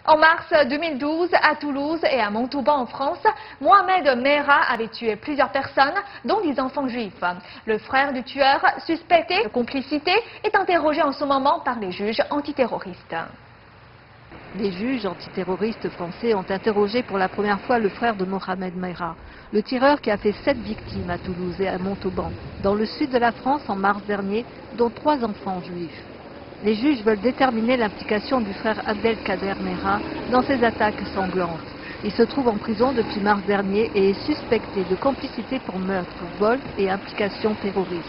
En mars 2012, à Toulouse et à Montauban en France, Mohamed Merah avait tué plusieurs personnes, dont des enfants juifs. Le frère du tueur, suspecté de complicité, est interrogé en ce moment par les juges antiterroristes. Les juges antiterroristes français ont interrogé pour la première fois le frère de Mohamed Merah, le tireur qui a fait 7 victimes à Toulouse et à Montauban, dans le sud de la France en mars dernier, dont 3 enfants juifs. Les juges veulent déterminer l'implication du frère Abdelkader Merah dans ces attaques sanglantes. Il se trouve en prison depuis mars dernier et est suspecté de complicité pour meurtre, vol et implication terroriste.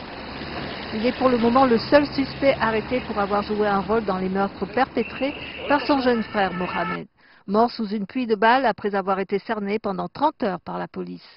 Il est pour le moment le seul suspect arrêté pour avoir joué un rôle dans les meurtres perpétrés par son jeune frère Mohamed, mort sous une pluie de balles après avoir été cerné pendant 30 heures par la police.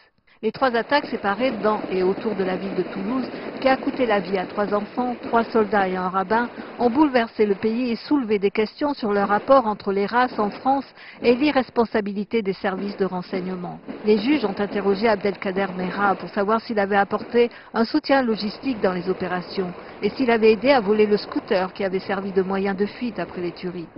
Les 3 attaques séparées dans et autour de la ville de Toulouse, qui a coûté la vie à 3 enfants, 3 soldats et un rabbin, ont bouleversé le pays et soulevé des questions sur le rapport entre les races en France et l'irresponsabilité des services de renseignement. Les juges ont interrogé Abdelkader Merah pour savoir s'il avait apporté un soutien logistique dans les opérations et s'il avait aidé à voler le scooter qui avait servi de moyen de fuite après les tueries.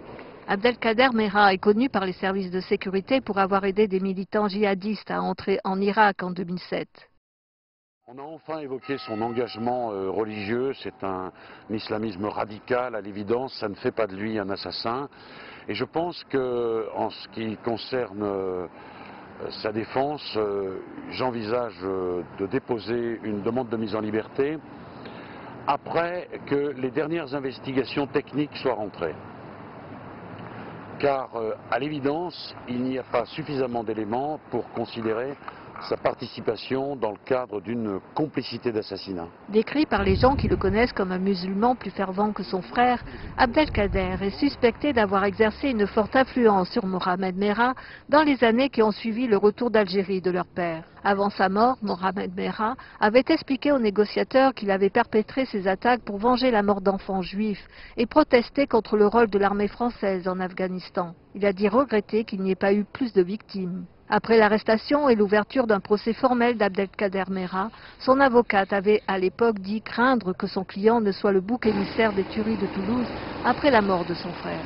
Abdelkader Merah est connu par les services de sécurité pour avoir aidé des militants djihadistes à entrer en Irak en 2007. On a enfin évoqué son engagement religieux, c'est un islamisme radical à l'évidence, ça ne fait pas de lui un assassin. Et je pense qu'en ce qui concerne sa défense, j'envisage de déposer une demande de mise en liberté après que les dernières investigations techniques soient rentrées. Car à l'évidence, il n'y a pas suffisamment d'éléments pour considérer sa participation dans le cadre d'une complicité d'assassinat. Décrit par les gens qui le connaissent comme un musulman plus fervent que son frère, Abdelkader est suspecté d'avoir exercé une forte influence sur Mohamed Merah dans les années qui ont suivi le retour d'Algérie de leur père. Avant sa mort, Mohamed Merah avait expliqué aux négociateurs qu'il avait perpétré ces attaques pour venger la mort d'enfants juifs et protester contre le rôle de l'armée française en Afghanistan. Il a dit regretter qu'il n'y ait pas eu plus de victimes. Après l'arrestation et l'ouverture d'un procès formel d'Abdelkader Merah, son avocate avait à l'époque dit craindre que son client ne soit le bouc émissaire des tueries de Toulouse après la mort de son frère.